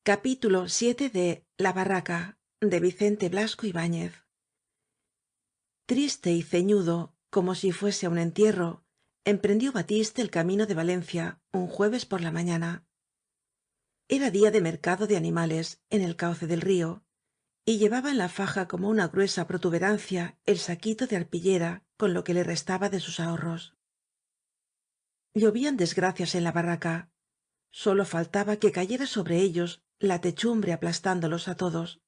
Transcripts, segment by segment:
de La barraca de Vicente Blasco Ibáñez. Triste y ceñudo, como si fuese á un entierro, emprendió Batiste el camino de Valencia un jueves por la mañana. Era día de mercado de animales en el cauce del río, y llevaba en la faja como una gruesa protuberancia el saquito de arpillera con lo que le restaba de sus ahorros. Llovían desgracias en la barraca. Sólo faltaba que cayera sobre ellos la techumbre aplastándolos á todos.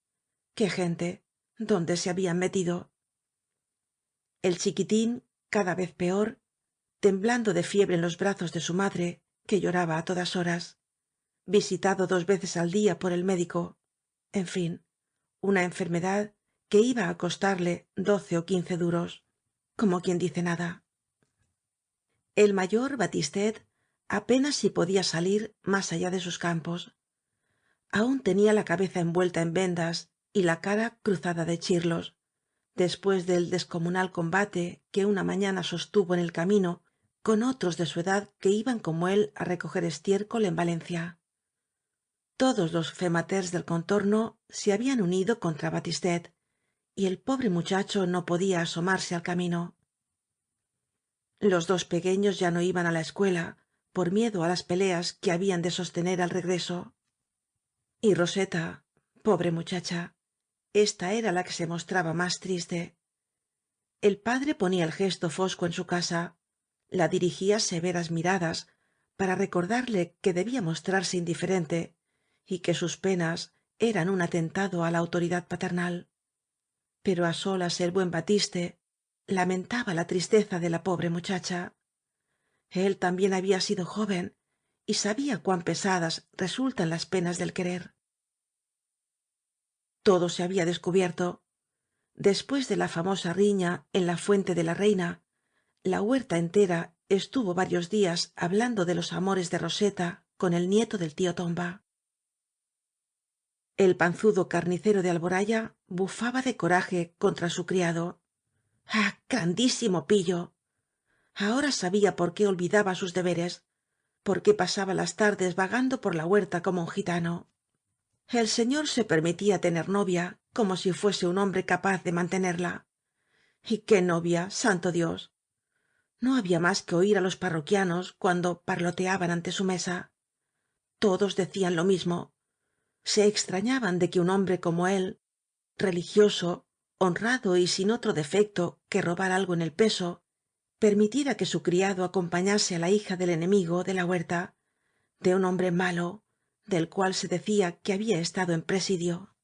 ¡Qué gente! ¿Dónde se habían metido? El chiquitín, cada vez peor, temblando de fiebre en los brazos de su madre, que lloraba á todas horas, visitado 2 veces al día por el médico, en fin, una enfermedad que iba á costarle 12 ó 15 duros, como quien dice nada. El mayor Batistet apenas si podía salir más allá de sus campos. Aún tenía la cabeza envuelta en vendas y la cara cruzada de chirlos, después del descomunal combate que una mañana sostuvo en el camino con otros de su edad que iban como él á recoger estiércol en Valencia. Todos los fematers del contorno se habían unido contra Batistet, y el pobre muchacho no podía asomarse al camino. Los dos pequeños ya no iban á la escuela por miedo á las peleas que habían de sostener al regreso. Y Roseta, pobre muchacha, esta era la que se mostraba más triste. El padre ponía el gesto fosco en su casa, la dirigía severas miradas para recordarle que debía mostrarse indiferente y que sus penas eran un atentado á la autoridad paternal. Pero á solas el buen Batiste lamentaba la tristeza de la pobre muchacha. Él también había sido joven y sabía cuán pesadas resultan las penas del querer. Todo se había descubierto. Después de la famosa riña en la fuente de la Reina, la huerta entera estuvo varios días hablando de los amores de Roseta con el nieto del tío Tomba. El panzudo carnicero de Alboraya bufaba de coraje contra su criado. ¡Ah, grandísimo pillo! Ahora sabía por qué olvidaba sus deberes, por qué pasaba las tardes vagando por la huerta como un gitano. El señor se permitía tener novia como si fuese un hombre capaz de mantenerla. ¿Y qué novia, santo Dios? No había más que oir á los parroquianos cuando parloteaban ante su mesa. Todos decían lo mismo. Se extrañaban de que un hombre como él, religioso, honrado y sin otro defecto que robar algo en el peso, permitiera que su criado acompañase á la hija del enemigo de la huerta, de un hombre malo, del cual se decía que había estado en presidio.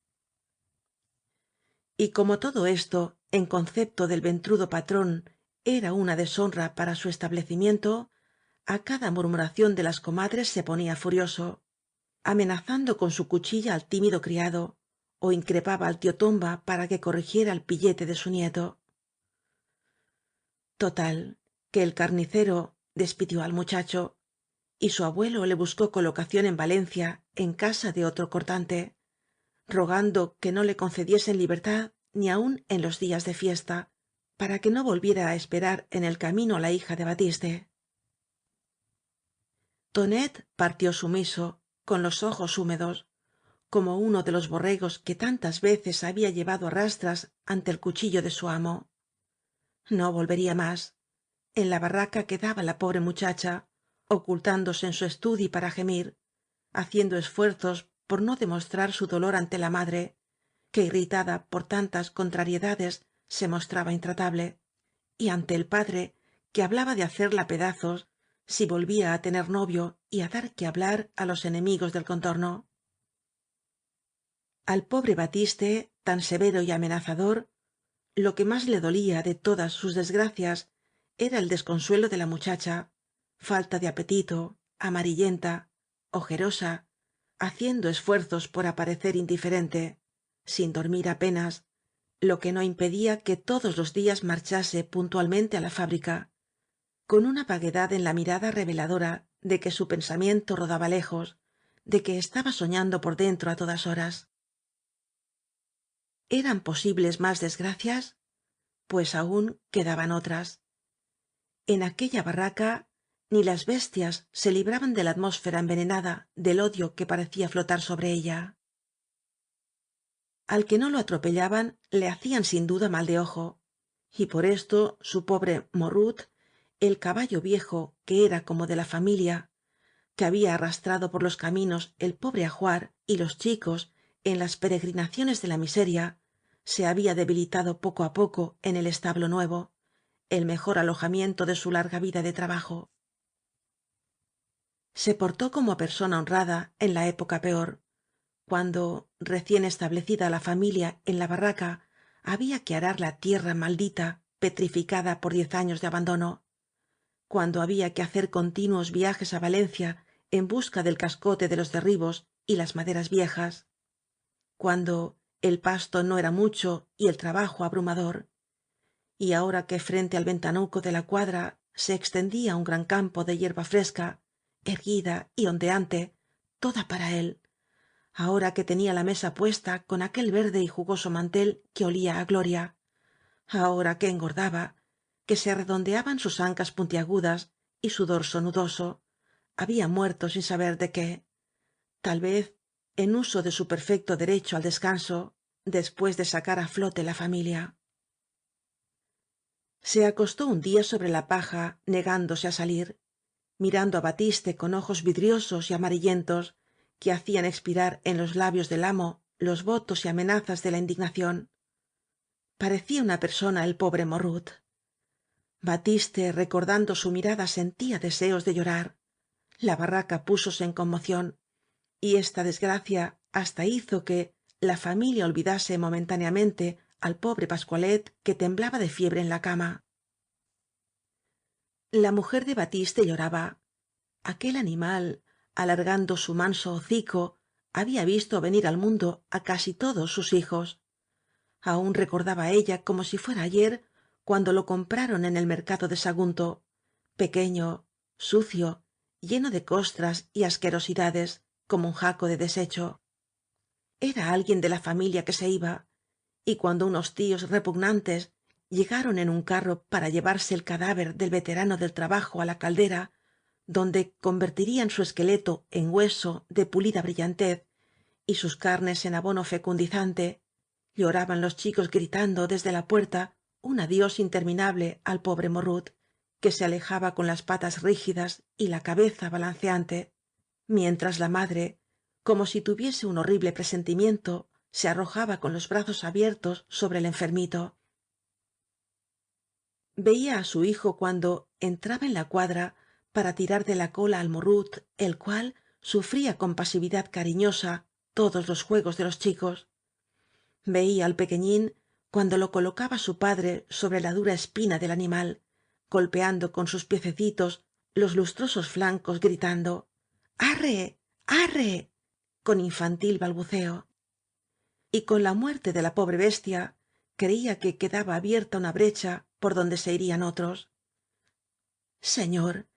Y como todo esto, en concepto del ventrudo patrón, era una deshonra para su establecimiento, á cada murmuración de las comadres se ponía furioso, amenazando con su cuchilla al tímido criado, ó increpaba al tío Tomba para que corrigiera el pillete de su nieto. Total, que el carnicero despidió al muchacho, y su abuelo le buscó colocación en Valencia en casa de otro cortante, rogando que no le concediesen libertad ni aun en los días de fiesta, para que no volviera á esperar en el camino á la hija de Batiste. Tonet partió sumiso, con los ojos húmedos, como uno de los borregos que tantas veces había llevado á rastras ante el cuchillo de su amo. No volvería más. En la barraca quedaba la pobre muchacha, ocultándose en su estudi para gemir, haciendo esfuerzos por no demostrar su dolor ante la madre, que irritada por tantas contrariedades se mostraba intratable, y ante el padre, que hablaba de hacerla pedazos si volvía á tener novio y á dar que hablar á los enemigos del contorno. Al pobre Batiste, tan severo y amenazador, lo que más le dolía de todas sus desgracias era el desconsuelo de la muchacha, falta de apetito, amarillenta, ojerosa, haciendo esfuerzos por aparecer indiferente, sin dormir apenas, lo que no impedía que todos los días marchase puntualmente á la fábrica, con una vaguedad en la mirada reveladora de que su pensamiento rodaba lejos, de que estaba soñando por dentro á todas horas. ¿Eran posibles más desgracias? Pues aún quedaban otras. En aquella barraca ni las bestias se libraban de la atmósfera envenenada del odio que parecía flotar sobre ella. Al que no lo atropellaban le hacían sin duda mal de ojo, y por esto su pobre morrut, el caballo viejo que era como de la familia, que había arrastrado por los caminos el pobre ajuar y los chicos en las peregrinaciones de la miseria, se había debilitado poco á poco en el establo nuevo, el mejor alojamiento de su larga vida de trabajo. Se portó como persona honrada en la época peor, cuando recién establecida la familia en la barraca había que arar la tierra maldita petrificada por 10 años de abandono, cuando había que hacer continuos viajes á Valencia en busca del cascote de los derribos y las maderas viejas, cuando el pasto no era mucho y el trabajo abrumador, y ahora que frente al ventanuco de la cuadra se extendía un gran campo de hierba fresca, erguida y ondeante, toda para él, ahora que tenía la mesa puesta con aquel verde y jugoso mantel que olía á gloria, ahora que engordaba, que se redondeaban sus ancas puntiagudas y su dorso nudoso, había muerto sin saber de qué, tal vez en uso de su perfecto derecho al descanso, después de sacar á flote la familia. Se acostó un día sobre la paja negándose á salir, mirando á Batiste con ojos vidriosos y amarillentos que hacían expirar en los labios del amo los votos y amenazas de la indignación. Parecía una persona el pobre morrut. Batiste, recordando su mirada, sentía deseos de llorar. La barraca púsose en conmoción, y esta desgracia hasta hizo que la familia olvidase momentáneamente al pobre Pascualet que temblaba de fiebre en la cama. La mujer de Batiste lloraba. Aquel animal, alargando su manso hocico, había visto venir al mundo á casi todos sus hijos. Aún recordaba ella como si fuera ayer cuando lo compraron en el mercado de Sagunto, pequeño, sucio, lleno de costras y asquerosidades, como un jaco de desecho. Era alguien de la familia que se iba, y cuando unos tíos repugnantes llegaron en un carro para llevarse el cadáver del veterano del trabajo á la caldera, donde convertirían su esqueleto en hueso de pulida brillantez y sus carnes en abono fecundizante, lloraban los chicos gritando desde la puerta un adiós interminable al pobre morrut, que se alejaba con las patas rígidas y la cabeza balanceante, mientras la madre, como si tuviese un horrible presentimiento, se arrojaba con los brazos abiertos sobre el enfermito. Veía á su hijo cuando entraba en la cuadra para tirar de la cola al morrut, el cual sufría con pasividad cariñosa todos los juegos de los chicos. Veía al pequeñín cuando lo colocaba su padre sobre la dura espina del animal, golpeando con sus piececitos los lustrosos flancos, gritando arre arre con infantil balbuceo. Y con la muerte de la pobre bestia creía que quedaba abierta una brecha por donde se irían otros. Señor,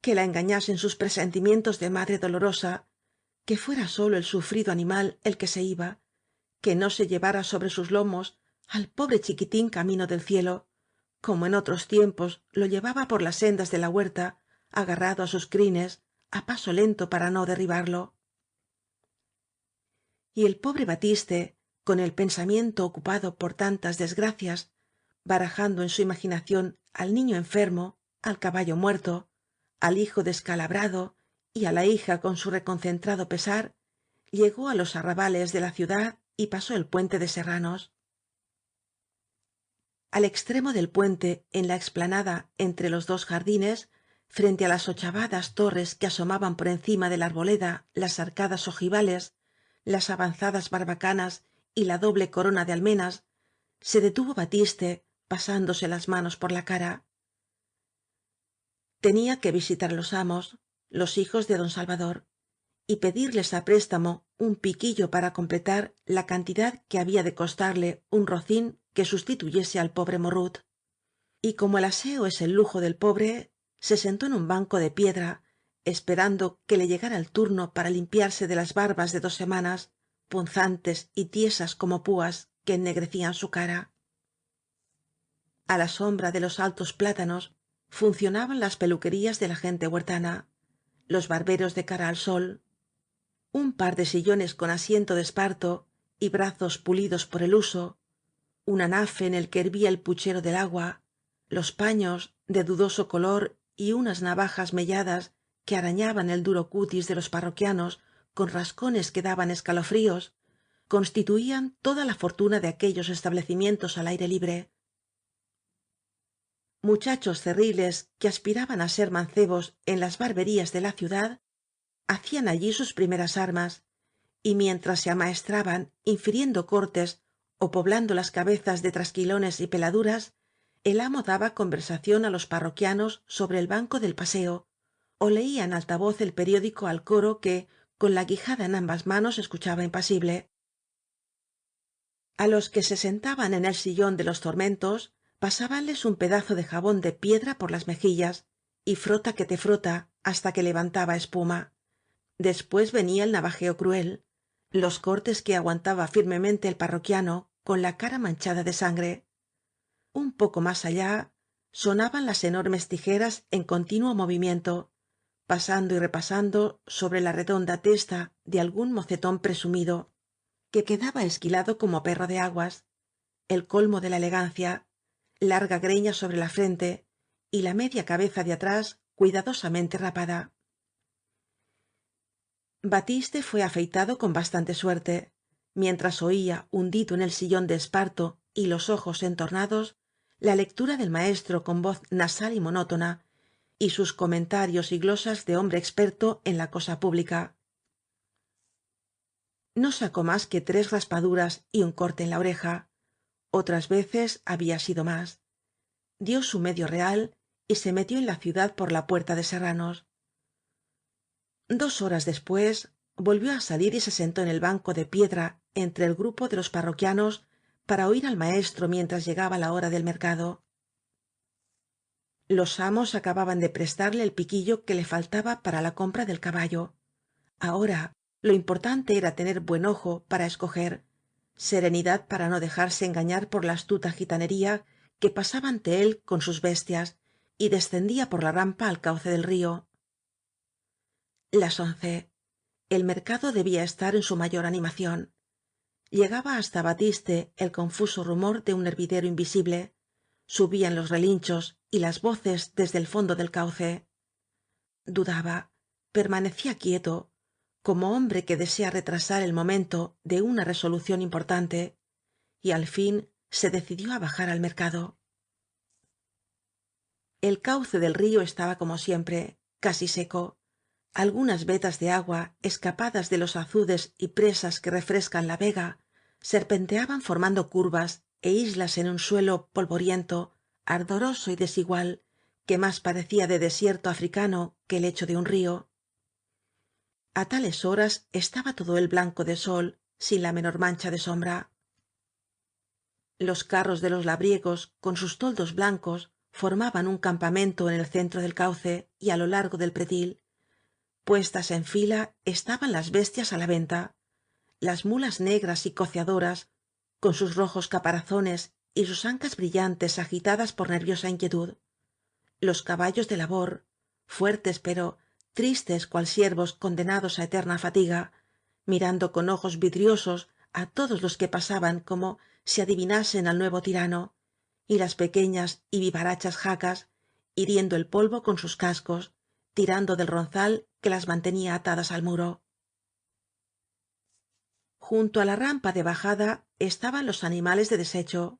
que la engañasen sus presentimientos de madre dolorosa, que fuera solo el sufrido animal el que se iba, que no se llevara sobre sus lomos al pobre chiquitín camino del cielo, como en otros tiempos lo llevaba por las sendas de la huerta, agarrado á sus crines, á paso lento para no derribarlo. Y el pobre Batiste, con el pensamiento ocupado por tantas desgracias, barajando en su imaginación al niño enfermo, al caballo muerto, al hijo descalabrado y á la hija con su reconcentrado pesar, llegó á los arrabales de la ciudad y pasó el puente de Serranos. Al extremo del puente, en la explanada entre los dos jardines, frente á las ochavadas torres que asomaban por encima de la arboleda, las arcadas ojivales, las avanzadas barbacanas y la doble corona de almenas, se detuvo Batiste pasándose las manos por la cara. Tenía que visitar á los amos, los hijos de don Salvador, y pedirles á préstamo un piquillo para completar la cantidad que había de costarle un rocín que sustituyese al pobre morrut. Y como el aseo es el lujo del pobre, se sentó en un banco de piedra, esperando que le llegara el turno para limpiarse de las barbas de 2 semanas, punzantes y tiesas como púas que ennegrecían su cara. A la sombra de los altos plátanos, funcionaban las peluquerías de la gente huertana, los barberos de cara al sol. Un par de sillones con asiento de esparto y brazos pulidos por el uso, un anafe en el que hervía el puchero del agua, los paños de dudoso color y unas navajas melladas que arañaban el duro cutis de los parroquianos con rascones que daban escalofríos, constituían toda la fortuna de aquellos establecimientos al aire libre. Muchachos cerriles que aspiraban á ser mancebos en las barberías de la ciudad hacían allí sus primeras armas, y mientras se amaestraban infiriendo cortes ó poblando las cabezas de trasquilones y peladuras, el amo daba conversación á los parroquianos sobre el banco del paseo, ó leía en alta voz el periódico al coro que con la guijada en ambas manos escuchaba impasible. A los que se sentaban en el sillón de los tormentos pasábanles un pedazo de jabón de piedra por las mejillas y frota que te frota hasta que levantaba espuma. Después venía el navajeo cruel, los cortes que aguantaba firmemente el parroquiano con la cara manchada de sangre. Un poco más allá sonaban las enormes tijeras en continuo movimiento, pasando y repasando sobre la redonda testa de algún mocetón presumido, que quedaba esquilado como perro de aguas, el colmo de la elegancia, larga greña sobre la frente y la media cabeza de atrás cuidadosamente rapada. Batiste fué afeitado con bastante suerte, mientras oía hundido en el sillón de esparto y los ojos entornados la lectura del maestro con voz nasal y monótona y sus comentarios y glosas de hombre experto en la cosa pública. No sacó más que 3 raspaduras y un corte en la oreja. Otras veces había sido más. Dio su medio real y se metió en la ciudad por la puerta de Serranos. 2 horas después volvió á salir y se sentó en el banco de piedra entre el grupo de los parroquianos para oir al maestro mientras llegaba la hora del mercado. Los amos acababan de prestarle el piquillo que le faltaba para la compra del caballo. Ahora lo importante era tener buen ojo para escoger, serenidad para no dejarse engañar por la astuta gitanería que pasaba ante él con sus bestias y descendía por la rampa al cauce del río. Las 11. El mercado debía estar en su mayor animación. Llegaba hasta Batiste el confuso rumor de un hervidero invisible, subían los relinchos y las voces desde el fondo del cauce. Dudaba, permanecía quieto, como hombre que desea retrasar el momento de una resolución importante, y al fin se decidió á bajar al mercado. El cauce del río estaba como siempre, casi seco. Algunas vetas de agua escapadas de los azudes y presas que refrescan la vega serpenteaban formando curvas é islas en un suelo polvoriento, ardoroso y desigual, que más parecía de desierto africano que el lecho de un río. A tales horas estaba todo él blanco de sol, sin la menor mancha de sombra. Los carros de los labriegos con sus toldos blancos formaban un campamento en el centro del cauce y á lo largo del pretil. Puestas en fila estaban las bestias á la venta, las mulas negras y coceadoras con sus rojos caparazones y sus ancas brillantes agitadas por nerviosa inquietud, los caballos de labor, fuertes pero tristes cual siervos condenados á eterna fatiga, mirando con ojos vidriosos á todos los que pasaban como si adivinasen al nuevo tirano, y las pequeñas y vivarachas jacas hiriendo el polvo con sus cascos, tirando del ronzal que las mantenía atadas al muro. Junto á la rampa de bajada estaban los animales de desecho,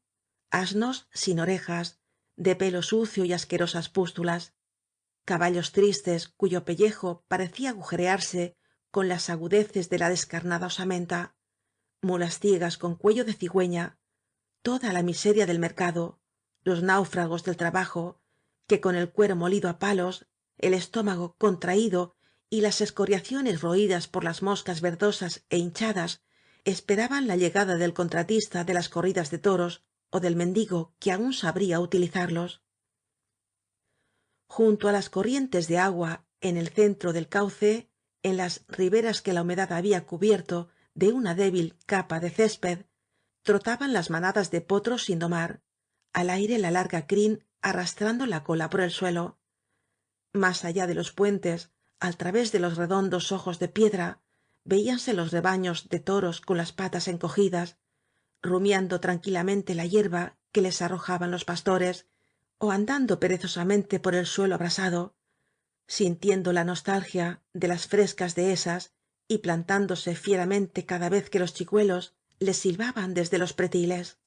asnos sin orejas, de pelo sucio y asquerosas pústulas, caballos tristes cuyo pellejo parecía agujerearse con las agudeces de la descarnada osamenta, mulas ciegas con cuello de cigüeña, toda la miseria del mercado, los náufragos del trabajo, que con el cuero molido á palos, el estómago contraído y las escoriaciones roídas por las moscas verdosas é hinchadas, esperaban la llegada del contratista de las corridas de toros ó del mendigo que aún sabría utilizarlos. Junto á las corrientes de agua en el centro del cauce, en las riberas que la humedad había cubierto de una débil capa de césped, trotaban las manadas de potros sin domar, al aire la larga crin arrastrando la cola por el suelo. Más allá de los puentes, al través de los redondos ojos de piedra, veíanse los rebaños de toros con las patas encogidas, rumiando tranquilamente la hierba que les arrojaban los pastores, ó andando perezosamente por el suelo abrasado, sintiendo la nostalgia de las frescas dehesas y plantándose fieramente cada vez que los chicuelos les silbaban desde los pretiles.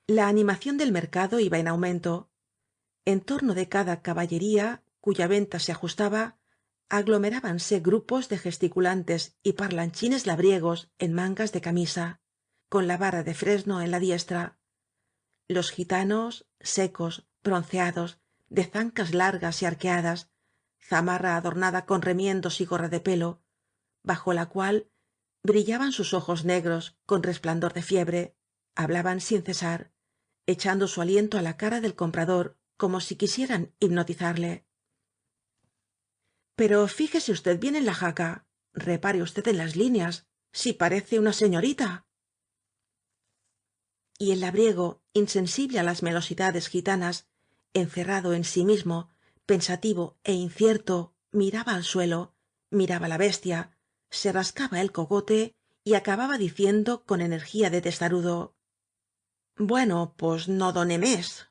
La animación del mercado iba en aumento. En torno de cada caballería cuya venta se ajustaba, aglomerábanse grupos de gesticulantes y parlanchines labriegos en mangas de camisa, con la vara de fresno en la diestra. Los gitanos, secos, bronceados, de zancas largas y arqueadas, zamarra adornada con remiendos y gorra de pelo, bajo la cual brillaban sus ojos negros con resplandor de fiebre, hablaban sin cesar, echando su aliento á la cara del comprador como si quisieran hipnotizarle. Pero fíjese usted bien en la jaca, repare usted en las líneas, si parece una señorita. Y el labriego, insensible á las melosidades gitanas, encerrado en sí mismo, pensativo é incierto, miraba al suelo, miraba la bestia, se rascaba el cogote y acababa diciendo con energía de testarudo: bueno, pos no done més.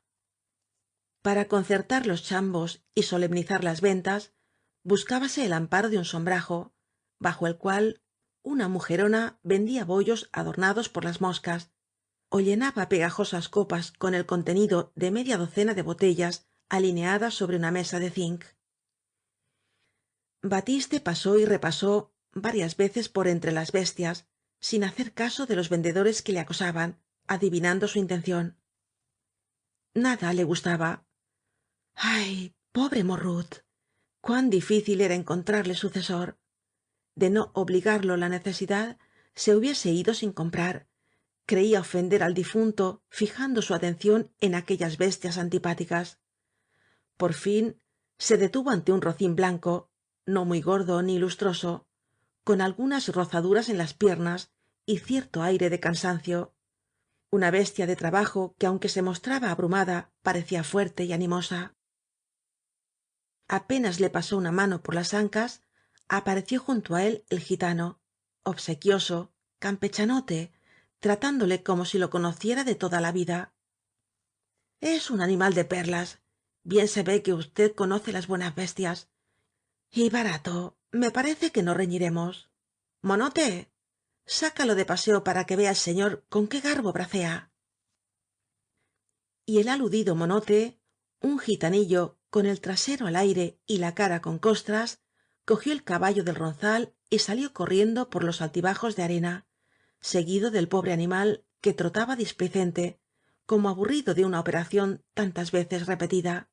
Para concertar los chambos y solemnizar las ventas, buscábase el amparo de un sombrajo, bajo el cual una mujerona vendía bollos adornados por las moscas, ó llenaba pegajosas copas con el contenido de media docena de botellas alineadas sobre una mesa de zinc. batiste pasó y repasó varias veces por entre las bestias sin hacer caso de los vendedores que le acosaban adivinando su intención. Nada le gustaba. ay, pobre morrut, cuán difícil era encontrarle sucesor. De no obligarlo la necesidad, se hubiese ido sin comprar. Creía ofender al difunto fijando su atención en aquellas bestias antipáticas. Por fin se detuvo ante un rocín blanco, no muy gordo ni lustroso, con algunas rozaduras en las piernas y cierto aire de cansancio. Una bestia de trabajo que, aunque se mostraba abrumada, parecía fuerte y animosa. Apenas le pasó una mano por las ancas, apareció junto á él el gitano, obsequioso, campechanote, tratándole como si lo conociera de toda la vida. es un animal de perlas. Bien se ve que usted conoce las buenas bestias. y barato. Me parece que no reñiremos. monote, sácalo de paseo para que vea el señor con qué garbo bracea. Y el aludido monote, un gitanillo con el trasero al aire y la cara con costras, cogió el caballo del ronzal y salió corriendo por los altibajos de arena, seguido del pobre animal que trotaba displicente, como aburrido de una operación tantas veces repetida.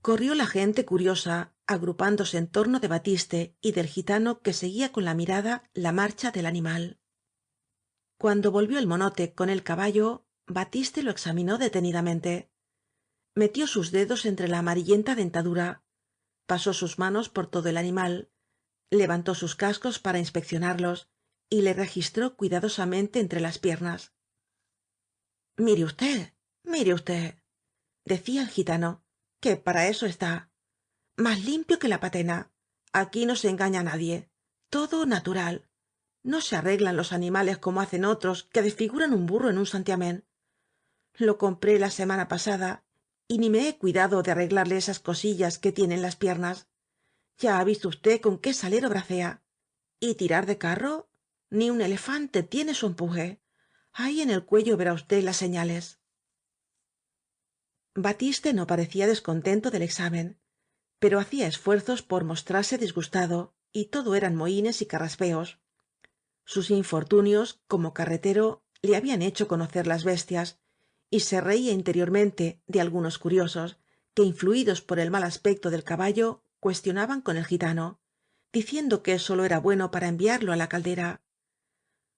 Corrió la gente curiosa, agrupándose en torno de batiste y del gitano que seguía con la mirada la marcha del animal. Cuando volvió el monote con el caballo, batiste lo examinó detenidamente. Metió sus dedos entre la amarillenta dentadura, pasó sus manos por todo el animal, levantó sus cascos para inspeccionarlos y le registró cuidadosamente entre las piernas. mire usted, decía el gitano, que para eso está. Más limpio que la patena. Aquí no se engaña a nadie. Todo natural. No se arreglan los animales como hacen otros que desfiguran un burro en un santiamén. Lo compré la semana pasada y ni me he cuidado de arreglarle esas cosillas que tiene en las piernas. Ya ha visto usted con qué salero bracea. ¿Y tirar de carro? Ni un elefante tiene su empuje. Ahí en el cuello verá usted las señales. batiste no parecía descontento del examen, pero hacía esfuerzos por mostrarse disgustado y todo eran mohínes y carraspeos. sus infortunios como carretero le habían hecho conocer las bestias y se reía interiormente de algunos curiosos que influidos por el mal aspecto del caballo cuestionaban con el gitano diciendo que sólo era bueno para enviarlo á la caldera.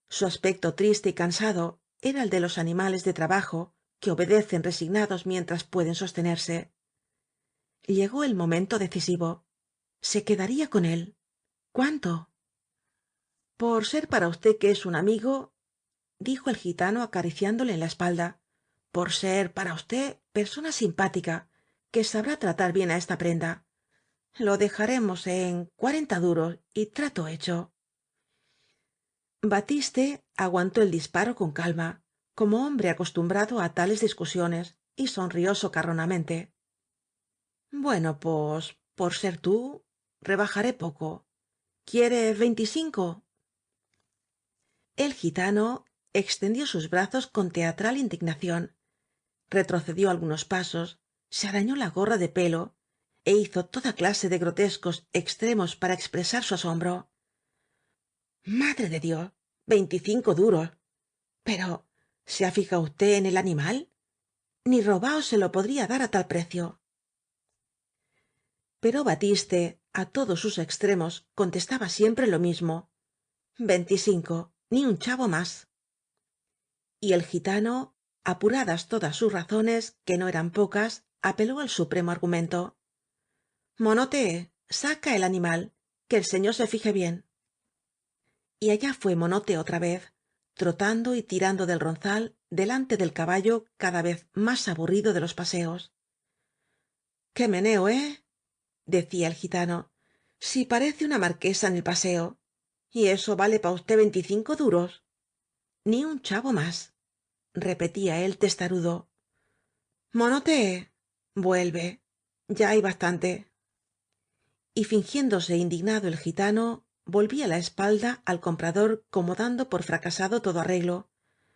su aspecto triste y cansado era el de los animales de trabajo que obedecen resignados mientras pueden sostenerse. llegó el momento decisivo. se quedaría con él. cuánto? por ser para usted que es un amigo, dijo el gitano acariciándole en la espalda, por ser para usted persona simpática que sabrá tratar bien á esta prenda. Lo dejaremos en 40 duros y trato hecho. Batiste aguantó el disparo con calma, como hombre acostumbrado á tales discusiones, y sonrió socarronamente. Bueno, pos por ser tú, rebajaré poco. ¿Quieres 25? El gitano extendió sus brazos con teatral indignación, retrocedió algunos pasos, se arañó la gorra de pelo é hizo toda clase de grotescos extremos para expresar su asombro. Madre de Dios, 25 duros. Pero ¿se ha fijado usted en el animal? Ni robao se lo podría dar a tal precio. Pero batiste á todos sus extremos contestaba siempre lo mismo: 25, ni un chavo más. Y el gitano, apuradas todas sus razones, que no eran pocas, apeló al supremo argumento: monote, saca el animal, que el señor se fije bien. Y allá fué monote otra vez, trotando y tirando del ronzal delante del caballo cada vez más aburrido de los paseos. qué meneo decía el gitano, si parece una marquesa en el paseo. y eso vale pa usted 25 duros. ni un chavo más, repetía él testarudo. monote, vuelve, ya hay bastante. Y fingiéndose indignado el gitano volvía la espalda al comprador como dando por fracasado todo arreglo,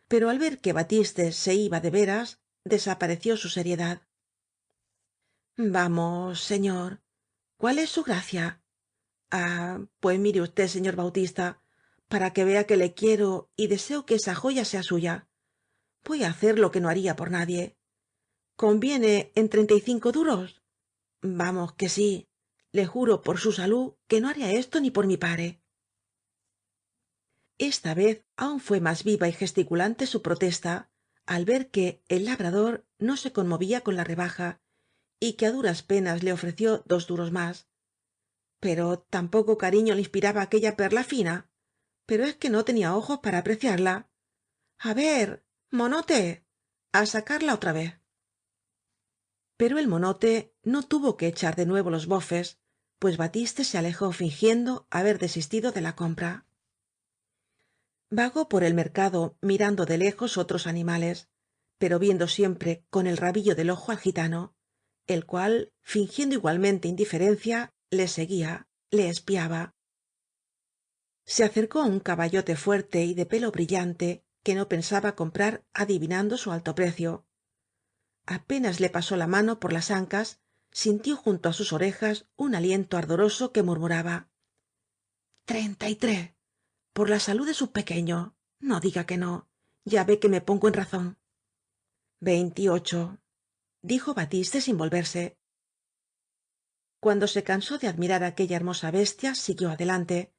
pero al ver que batiste se iba de veras desapareció su seriedad. vamos señor, ¿cuál es su gracia? pues mire usted, señor Bautista, para que vea que le quiero y deseo que esa joya sea suya, voy á hacer lo que no haría por nadie. ¿conviene en 35 duros? vamos que sí, le juro por su salud que no haría esto ni por mi pare. Esta vez aún fué más viva y gesticulante su protesta al ver que el labrador no se conmovía con la rebaja y que á duras penas le ofreció 2 duros más. pero tampoco cariño le inspiraba aquella perla fina. pero es que no tenía ojos para apreciarla. a ver, monote, a sacarla otra vez. pero el monote no tuvo que echar de nuevo los bofes, pues batiste se alejó fingiendo haber desistido de la compra. vagó por el mercado mirando de lejos otros animales, pero viendo siempre con el rabillo del ojo al gitano, el cual fingiendo igualmente indiferencia le seguía, le espiaba. se acercó á un caballote fuerte y de pelo brillante que no pensaba comprar adivinando su alto precio. apenas le pasó la mano por las ancas sintió junto á sus orejas un aliento ardoroso que murmuraba: 33, por la salud de su pequeño, no diga que no, ya ve que me pongo en razón. 28, dijo batiste sin volverse. cuando se cansó de admirar aquella hermosa bestia siguió adelante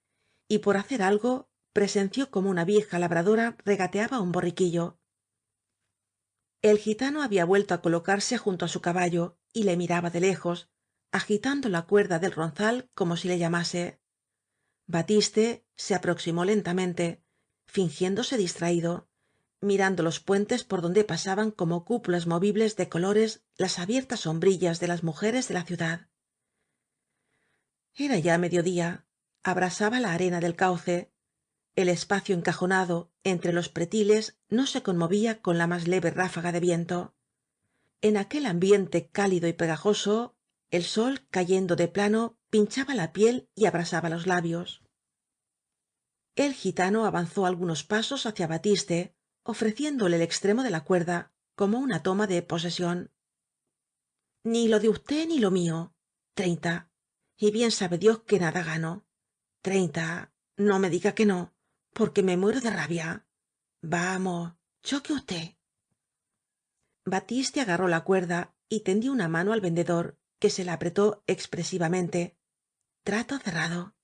y por hacer algo presenció cómo una vieja labradora regateaba un borriquillo. el gitano había vuelto á colocarse junto á su caballo y le miraba de lejos agitando la cuerda del ronzal como si le llamase. batiste se aproximó lentamente fingiéndose distraído mirando los puentes por donde pasaban como cúpulas movibles de colores las abiertas sombrillas de las mujeres de la ciudad. era ya mediodía abrasaba la arena del cauce el espacio encajonado entre los pretiles no se conmovía con la más leve ráfaga de viento. en aquel ambiente cálido y pegajoso el sol cayendo de plano pinchaba la piel y abrasaba los labios. el gitano avanzó algunos pasos hacia batiste ofreciéndole el extremo de la cuerda como una toma de posesión. ni lo de usted ni lo mío. 30. y bien sabe dios que nada gano. 30. no me diga que no, porque me muero de rabia. vamos, choque usted. batiste agarró la cuerda y tendió una mano al vendedor que se la apretó expresivamente. trato cerrado.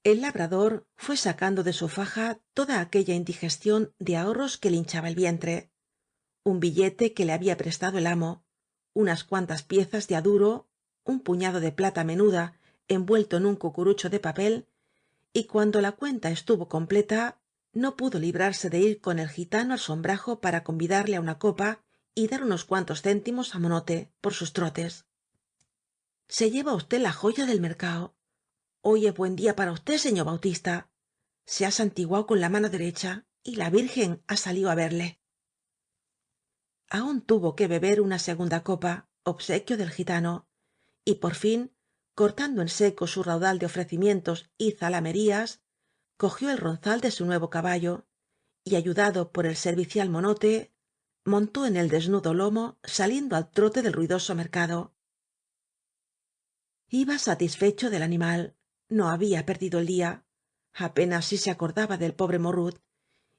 el labrador fué sacando de su faja toda aquella indigestión de ahorros que le hinchaba el vientre. un billete que le había prestado el amo, unas cuantas piezas de á duro, un puñado de plata menuda envuelto en un cucurucho de papel, y cuando la cuenta estuvo completa no pudo librarse de ir con el gitano al sombrajo para convidarle á una copa y dar unos cuantos céntimos á Monote por sus trotes. se lleva usted la joya del mercao. Hoy es buen día para usted, señor Bautista. Se ha santiguao con la mano derecha y la Virgen ha salido á verle. Aún tuvo que beber una segunda copa, obsequio del gitano, y por fin, cortando en seco su raudal de ofrecimientos y zalamerías, cogió el ronzal de su nuevo caballo y ayudado por el servicial Monote montó en el desnudo lomo saliendo al trote del ruidoso mercado. Iba satisfecho del animal, no había perdido el día, apenas si se acordaba del pobre morrut,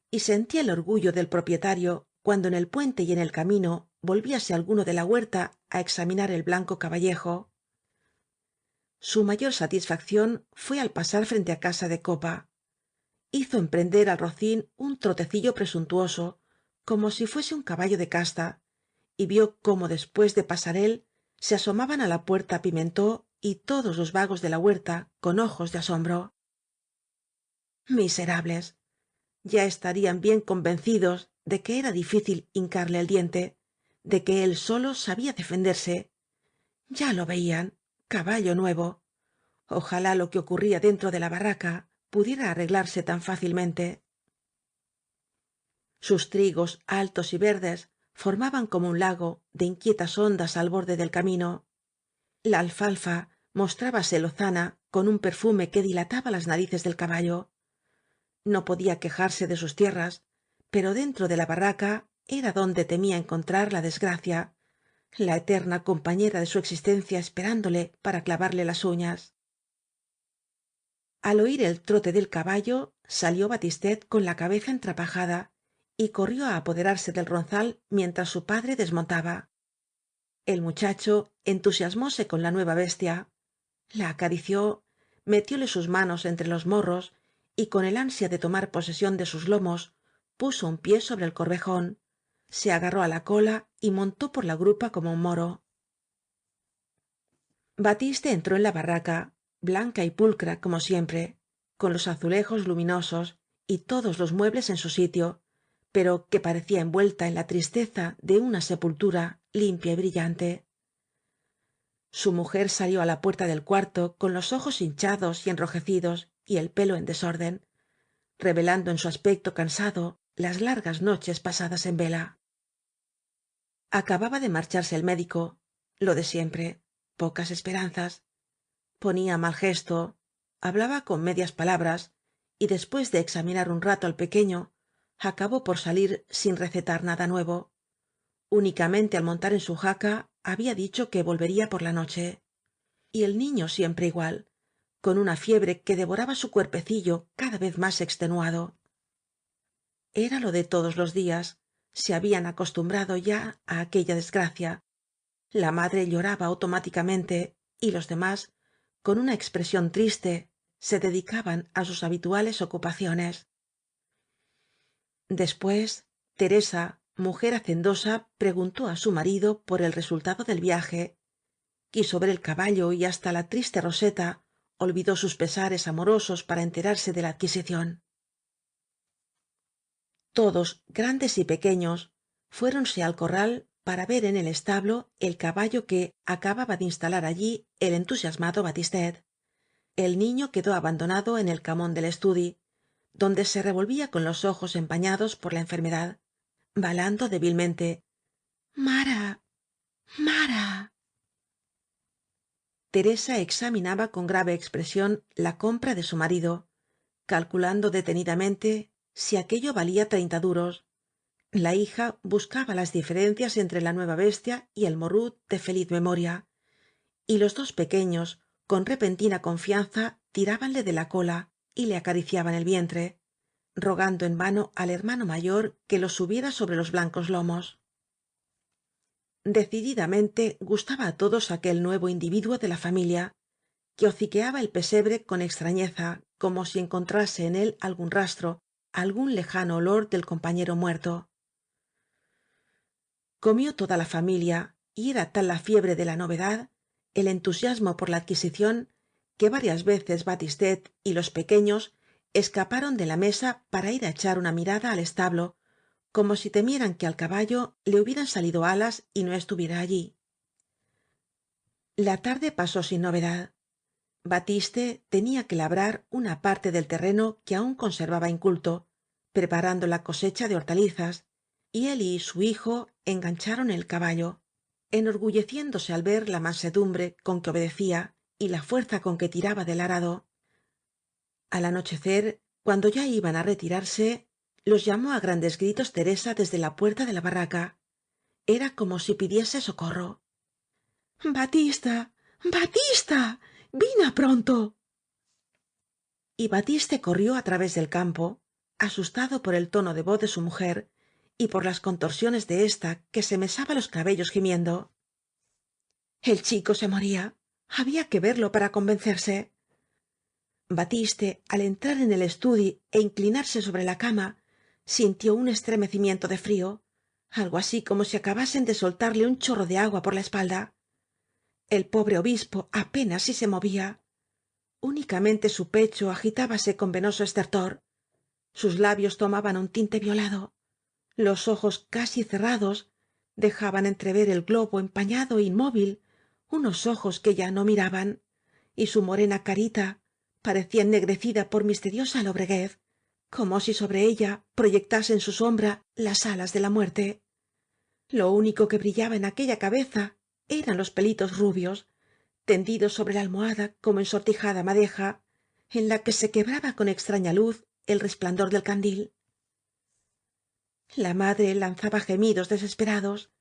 y sentía el orgullo del propietario cuando en el puente y en el camino volvíase alguno de la huerta á examinar el blanco caballejo. Su mayor satisfacción fué al pasar frente á casa de copa. Hizo emprender al rocín un trotecillo presuntuoso, como si fuese un caballo de casta, y vió cómo después de pasar él se asomaban á la puerta Pimentó y todos los vagos de la huerta con ojos de asombro. Miserables. Ya estarían bien convencidos de que era difícil hincarle el diente, de que él solo sabía defenderse. Ya lo veían, caballo nuevo. Ojalá lo que ocurría dentro de la barraca pudiera arreglarse tan fácilmente. Sus trigos altos y verdes formaban como un lago de inquietas ondas al borde del camino. La alfalfa mostrábase lozana con un perfume que dilataba las narices del caballo. No podía quejarse de sus tierras, pero dentro de la barraca era donde temía encontrar la desgracia, la eterna compañera de su existencia esperándole para clavarle las uñas. Al oir el trote del caballo salió batistet con la cabeza entrapajada y corrió á apoderarse del ronzal mientras su padre desmontaba. El muchacho entusiasmóse con la nueva bestia, la acarició, metióle sus manos entre los morros y con el ansia de tomar posesión de sus lomos puso un pie sobre el corvejón, se agarró á la cola y montó por la grupa como un moro. batiste entró en la barraca blanca y pulcra como siempre con los azulejos luminosos y todos los muebles en su sitio pero que parecía envuelta en la tristeza de una sepultura limpia y brillante. Su mujer salió á la puerta del cuarto con los ojos hinchados y enrojecidos y el pelo en desorden, revelando en su aspecto cansado las largas noches pasadas en vela. Acababa de marcharse el médico, lo de siempre, pocas esperanzas. Ponía mal gesto, hablaba con medias palabras y después de examinar un rato al pequeño, acabó por salir sin recetar nada nuevo. Únicamente al montar en su jaca había dicho que volvería por la noche. Y el niño siempre igual, con una fiebre que devoraba su cuerpecillo cada vez más extenuado. Era lo de todos los días, se habían acostumbrado ya á aquella desgracia. La madre lloraba automáticamente y los demás, con una expresión triste, se dedicaban á sus habituales ocupaciones. Después, Teresa, mujer hacendosa, preguntó á su marido por el resultado del viaje. Quiso ver el caballo y hasta la triste Roseta olvidó sus pesares amorosos para enterarse de la adquisición. Todos, grandes y pequeños, fuéronse al corral para ver en el establo el caballo que acababa de instalar allí el entusiasmado batistet. El niño quedó abandonado en el camón del estudi, donde se revolvía con los ojos empañados por la enfermedad, balando débilmente: Mara, Mara. Teresa examinaba con grave expresión la compra de su marido, calculando detenidamente si aquello valía 30 duros. La hija buscaba las diferencias entre la nueva bestia y el morrut de feliz memoria, y los dos pequeños con repentina confianza tirábanle de la cola y le acariciaban el vientre, rogando en vano al hermano mayor que los subiera sobre los blancos lomos. Decididamente gustaba á todos aquel nuevo individuo de la familia, que hociqueaba el pesebre con extrañeza, como si encontrase en él algún rastro, algún lejano olor del compañero muerto. Comió toda la familia y era tal la fiebre de la novedad, el entusiasmo por la adquisición, que varias veces batistet y los pequeños escaparon de la mesa para ir á echar una mirada al establo como si temieran que al caballo le hubieran salido alas y no estuviera allí. La tarde pasó sin novedad. Batiste tenía que labrar una parte del terreno que aún conservaba inculto, preparando la cosecha de hortalizas, y él y su hijo engancharon el caballo, enorgulleciéndose al ver la mansedumbre con que obedecía y la fuerza con que tiraba del arado. Al anochecer, cuando ya iban á retirarse, los llamó á grandes gritos Teresa desde la puerta de la barraca. Era como si pidiese socorro. Batista. Batista. Vine pronto. Y Batiste corrió á través del campo, asustado por el tono de voz de su mujer y por las contorsiones de ésta que se mesaba los cabellos gimiendo. El chico se moría. Había que verlo para convencerse. Batiste, al entrar en el estudi é inclinarse sobre la cama, sintió un estremecimiento de frío, algo así como si acabasen de soltarle un chorro de agua por la espalda. El pobre obispo apenas si se movía. Únicamente su pecho agitábase con venoso estertor. Sus labios tomaban un tinte violado. Los ojos casi cerrados dejaban entrever el globo empañado é inmóvil, unos ojos que ya no miraban, y su morena carita parecía ennegrecida por misteriosa lobreguez, como si sobre ella proyectasen su sombra las alas de la muerte. Lo único que brillaba en aquella cabeza eran los pelitos rubios, tendidos sobre la almohada como ensortijada madeja, en la que se quebraba con extraña luz el resplandor del candil. La madre lanzaba gemidos desesperados,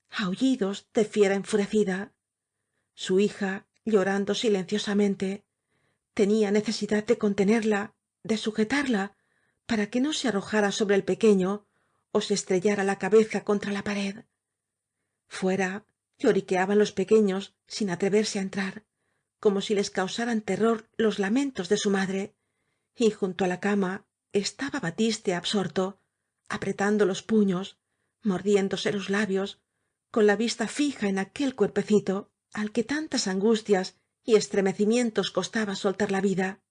aullidos de fiera enfurecida. Su hija, llorando silenciosamente, tenía necesidad de contenerla, de sujetarla, para que no se arrojara sobre el pequeño ó se estrellara la cabeza contra la pared. Fuera lloriqueaban los pequeños sin atreverse á entrar, como si les causaran terror los lamentos de su madre, y junto á la cama estaba Batiste absorto, apretando los puños, mordiéndose los labios, con la vista fija en aquel cuerpecito al que tantas angustias y estremecimientos costaba soltar la vida.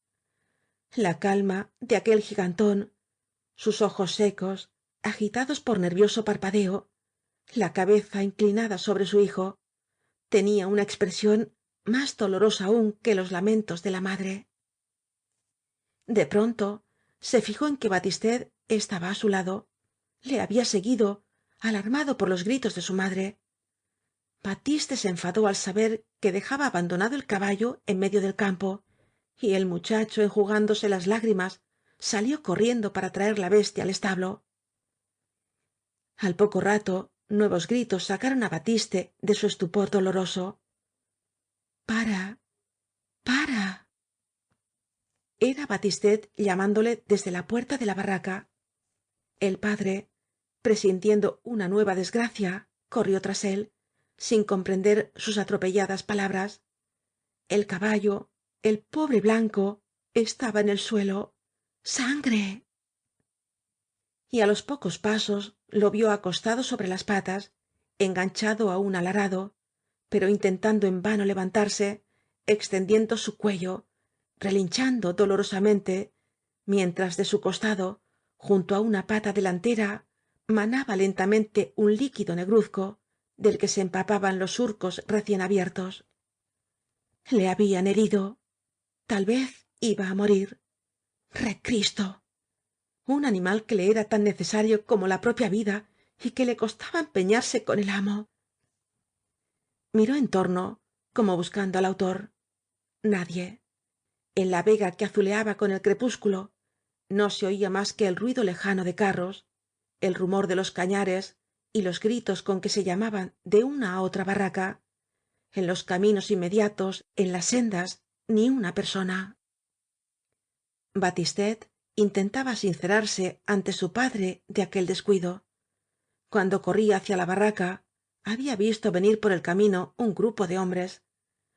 La calma de aquel gigantón, sus ojos secos, agitados por nervioso parpadeo, la cabeza inclinada sobre su hijo, tenía una expresión más dolorosa aún que los lamentos de la madre. De pronto se fijó en que batistet estaba á su lado. Le había seguido, alarmado por los gritos de su madre. Batiste se enfadó al saber que dejaba abandonado el caballo en medio del campo, y el muchacho, enjugándose las lágrimas, salió corriendo para traer la bestia al establo. Al poco rato, nuevos gritos sacaron á Batiste de su estupor doloroso. Para. Para. Era Batistet llamándole desde la puerta de la barraca. El padre, presintiendo una nueva desgracia, corrió tras él, sin comprender sus atropelladas palabras. El caballo, el pobre blanco, estaba en el suelo. ¡Sangre! Y á los pocos pasos lo vió acostado sobre las patas, enganchado á un alarado, pero intentando en vano levantarse, extendiendo su cuello, relinchando dolorosamente, mientras de su costado, junto á una pata delantera, manaba lentamente un líquido negruzco, del que se empapaban los surcos recién abiertos. Le habían herido. Tal vez iba á morir. ¡Recristo! Un animal que le era tan necesario como la propia vida y que le costaba empeñarse con el amo. Miró en torno, como buscando al autor. Nadie. En la vega que azuleaba con el crepúsculo no se oía más que el ruido lejano de carros, el rumor de los cañares y los gritos con que se llamaban de una á otra barraca. En los caminos inmediatos, en las sendas, ni una persona. Batistet intentaba sincerarse ante su padre de aquel descuido. Cuando corría hacia la barraca, había visto venir por el camino un grupo de hombres,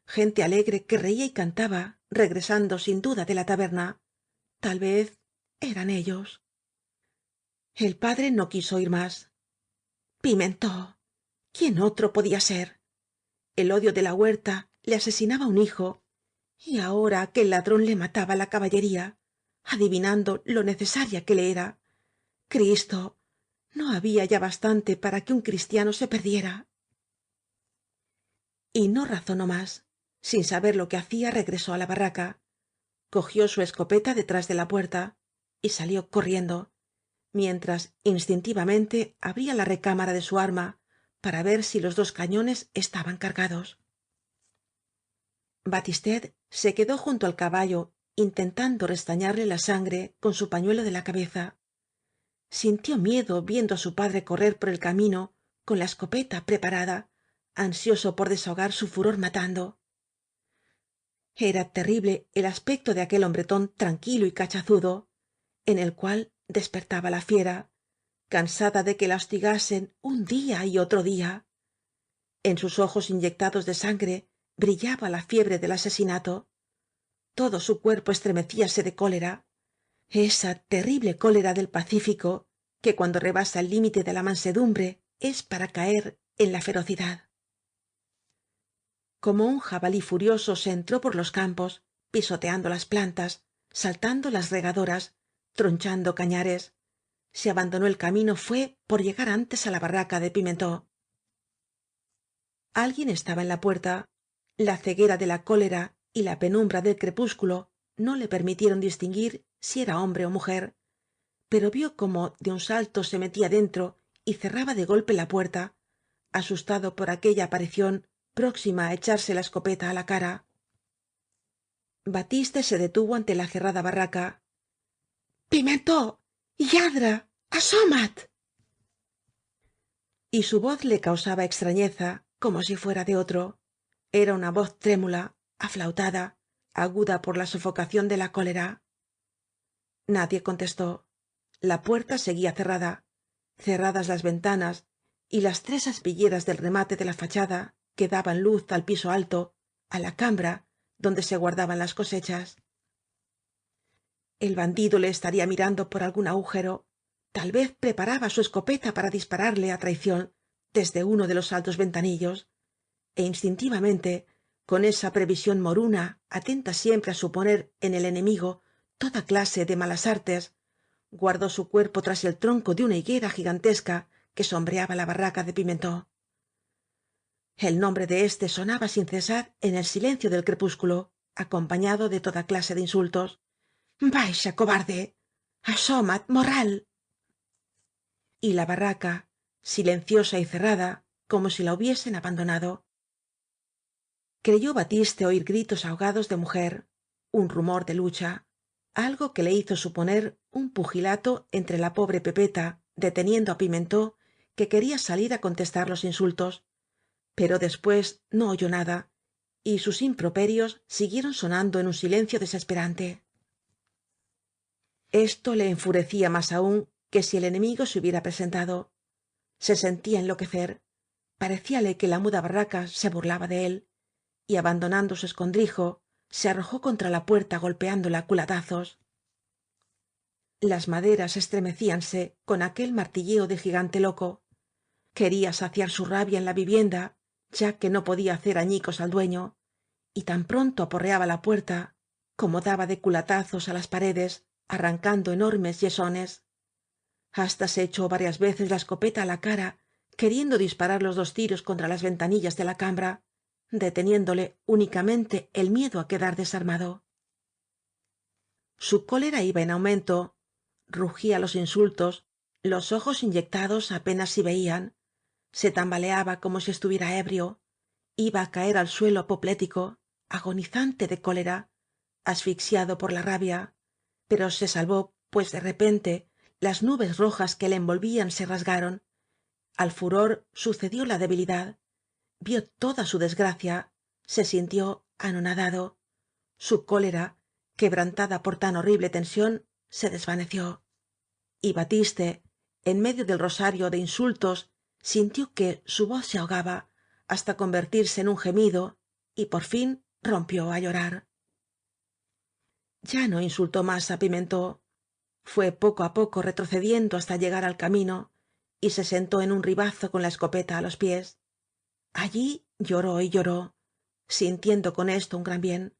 gente alegre que reía y cantaba, regresando sin duda de la taberna. Tal vez eran ellos. El padre no quiso oir más. Pimentó. ¿Quién otro podía ser? El odio de la huerta le asesinaba un hijo, y ahora aquel ladrón le mataba la caballería. adivinando lo necesaria que le era. Cristo, no había ya bastante para que un cristiano se perdiera. Y no razonó más. Sin saber lo que hacía, regresó á la barraca. Cogió su escopeta detrás de la puerta y salió corriendo, mientras instintivamente abría la recámara de su arma para ver si los dos cañones estaban cargados. Batistet se quedó junto al caballo intentando restañarle la sangre con su pañuelo de la cabeza. Sintió miedo viendo á su padre correr por el camino con la escopeta preparada, ansioso por desahogar su furor matando. Era terrible el aspecto de aquel hombretón tranquilo y cachazudo, en el cual despertaba la fiera, cansada de que la hostigasen un día y otro día. En sus ojos inyectados de sangre brillaba la fiebre del asesinato. Todo su cuerpo estremecíase de cólera, esa terrible cólera del Pacífico que cuando rebasa el límite de la mansedumbre es para caer en la ferocidad. Como un jabalí furioso se entró por los campos, pisoteando las plantas, saltando las regadoras, tronchando cañares. Se abandonó el camino fué por llegar antes á la barraca de Pimentó. Alguien estaba en la puerta. La ceguera de la cólera y la penumbra del crepúsculo no le permitieron distinguir si era hombre ó mujer, pero vió cómo de un salto se metía dentro y cerraba de golpe la puerta, asustado por aquella aparición próxima á echarse la escopeta á la cara. batiste se detuvo ante la cerrada barraca. pimentó, lladre, asómat. Y su voz le causaba extrañeza como si fuera de otro. Era una voz trémula, aflautada, aguda por la sofocación de la cólera. Nadie contestó. La puerta seguía cerrada, cerradas las ventanas y las tres aspilleras del remate de la fachada que daban luz al piso alto, á la cambra donde se guardaban las cosechas. El bandido le estaría mirando por algún agujero. Tal vez preparaba su escopeta para dispararle á traición desde uno de los altos ventanillos. E instintivamente, con esa previsión moruna atenta siempre á suponer en el enemigo toda clase de malas artes, guardó su cuerpo tras el tronco de una higuera gigantesca que sombreaba la barraca de Pimentó. El nombre de éste sonaba sin cesar en el silencio del crepúsculo, acompañado de toda clase de insultos. baixa, cobarde, asómat, morral. Y la barraca, silenciosa y cerrada, como si la hubiesen abandonado. Creyó batiste oir gritos ahogados de mujer, un rumor de lucha, algo que le hizo suponer un pugilato entre la pobre pepeta deteniendo á pimentó que quería salir á contestar los insultos, pero después no oyó nada y sus improperios siguieron sonando en un silencio desesperante. Esto le enfurecía más aún que si el enemigo se hubiera presentado. Se sentía enloquecer, parecíale que la muda barraca se burlaba de él, y abandonando su escondrijo se arrojó contra la puerta golpeándola á culatazos. Las maderas estremecíanse con aquel martilleo de gigante loco. Quería saciar su rabia en la vivienda, ya que no podía hacer añicos al dueño, y tan pronto aporreaba la puerta como daba de culatazos á las paredes, arrancando enormes yesones. Hasta se echó varias veces la escopeta á la cara, queriendo disparar los dos tiros contra las ventanillas de la cambra, deteniéndole únicamente el miedo á quedar desarmado. Su cólera iba en aumento, rugía los insultos, los ojos inyectados apenas si veían, se tambaleaba como si estuviera ebrio, iba á caer al suelo apoplético, agonizante de cólera, asfixiado por la rabia, pero se salvó, pues de repente las nubes rojas que le envolvían se rasgaron. Al furor sucedió la debilidad. Vio toda su desgracia, se sintió anonadado. Su cólera, quebrantada por tan horrible tensión, se desvaneció. Y batiste, en medio del rosario de insultos, sintió que su voz se ahogaba hasta convertirse en un gemido y por fin rompió á llorar. Ya no insultó más á Pimentó. Fué poco á poco retrocediendo hasta llegar al camino y se sentó en un ribazo con la escopeta á los pies. Allí lloró y lloró, sintiendo con esto un gran bien,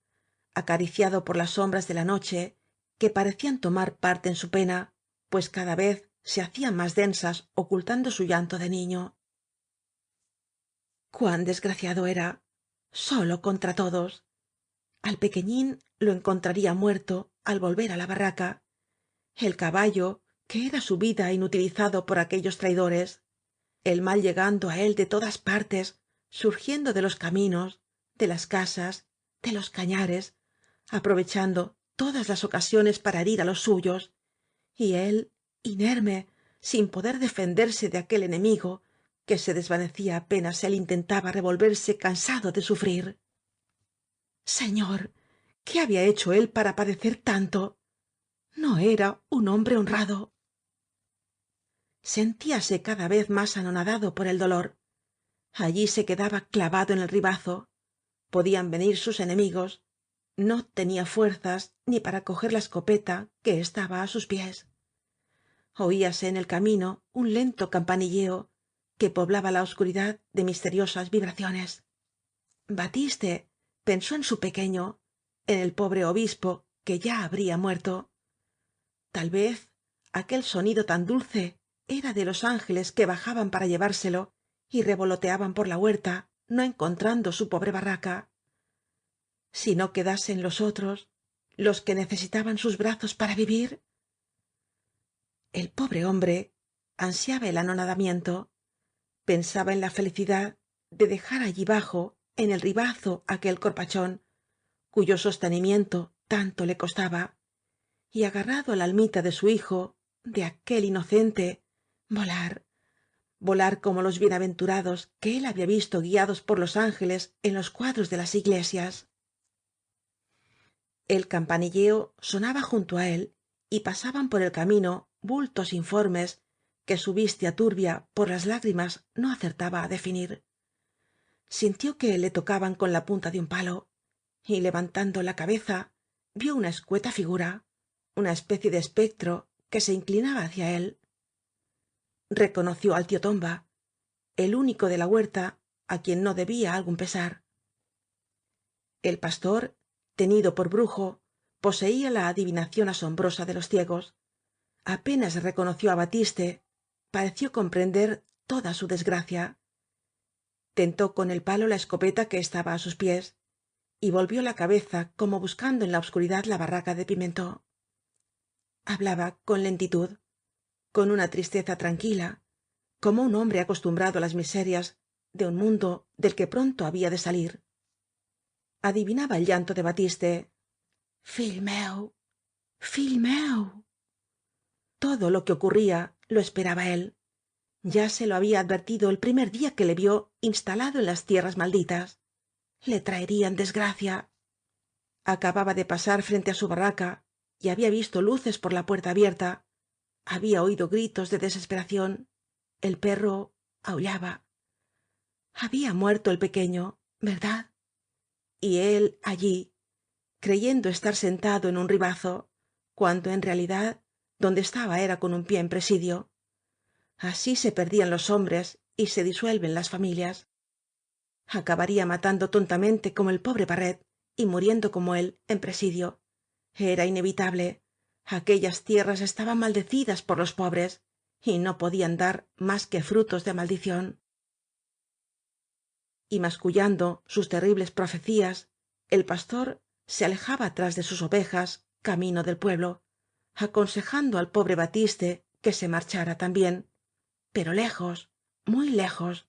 acariciado por las sombras de la noche que parecían tomar parte en su pena, pues cada vez se hacían más densas ocultando su llanto de niño. Cuán desgraciado era, solo contra todos. Al pequeñín lo encontraría muerto al volver á la barraca. El caballo, que era su vida inutilizado por aquellos traidores. El mal llegando á él de todas partes, surgiendo de los caminos, de las casas, de los cañares, aprovechando todas las ocasiones para herir á los suyos. Y él, inerme, sin poder defenderse de aquel enemigo, que se desvanecía apenas él intentaba revolverse cansado de sufrir. Señor, ¿qué había hecho él para padecer tanto? No era un hombre honrado. Sentíase cada vez más anonadado por el dolor. Allí se quedaba clavado en el ribazo. Podían venir sus enemigos. No tenía fuerzas ni para coger la escopeta que estaba á sus pies. Oíase en el camino un lento campanilleo que poblaba la oscuridad de misteriosas vibraciones. Batiste pensó en su pequeño, en el pobre obispo que ya habría muerto. Tal vez aquel sonido tan dulce era de los ángeles que bajaban para llevárselo y revoloteaban por la huerta, no encontrando su pobre barraca. Si no quedasen los otros, los que necesitaban sus brazos para vivir. El pobre hombre ansiaba el anonadamiento. Pensaba en la felicidad de dejar allí bajo, en el ribazo, aquel corpachón, cuyo sostenimiento tanto le costaba, y agarrado a la almita de su hijo, de aquel inocente, volar, volar como los bienaventurados que él había visto guiados por los ángeles en los cuadros de las iglesias. El campanilleo sonaba junto á él y pasaban por el camino bultos informes que su vista turbia por las lágrimas no acertaba á definir. Sintió que le tocaban con la punta de un palo y levantando la cabeza vió una escueta figura, una especie de espectro que se inclinaba hacia él. Reconoció al tío Tomba, el único de la huerta á quien no debía algún pesar. El pastor, tenido por brujo, poseía la adivinación asombrosa de los ciegos. Apenas reconoció á batiste, pareció comprender toda su desgracia. Tentó con el palo la escopeta que estaba á sus pies y volvió la cabeza como buscando en la obscuridad la barraca de Pimentó. Hablaba con lentitud, con una tristeza tranquila, como un hombre acostumbrado á las miserias de un mundo del que pronto había de salir. Adivinaba el llanto de batiste. Fill meu, fill meu. Todo lo que ocurría lo esperaba él. Ya se lo había advertido el primer día que le vio instalado en las tierras malditas. Le traerían desgracia. Acababa de pasar frente á su barraca y había visto luces por la puerta abierta. Había oído gritos de desesperación. El perro aullaba. Había muerto el pequeño, ¿verdad? Y él allí, creyendo estar sentado en un ribazo, cuando en realidad donde estaba era con un pie en presidio. Así se perdían los hombres y se disuelven las familias. Acabaría matando tontamente como el pobre Barret y muriendo como él en presidio. Era inevitable. Aquellas tierras estaban maldecidas por los pobres y no podían dar más que frutos de maldición. Y mascullando sus terribles profecías, el pastor se alejaba tras de sus ovejas camino del pueblo, aconsejando al pobre batiste que se marchara también, pero lejos, muy lejos,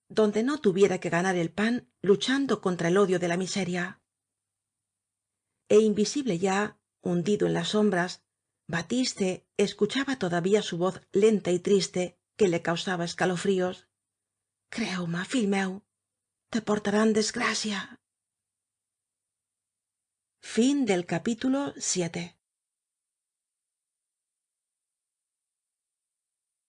donde no tuviera que ganar el pan luchando contra el odio de la miseria. E invisible ya, hundido en las sombras, batiste escuchaba todavía su voz lenta y triste que le causaba escalofríos. Creu-me, fill meu, te portaran desgracia. Fin del capítulo 7.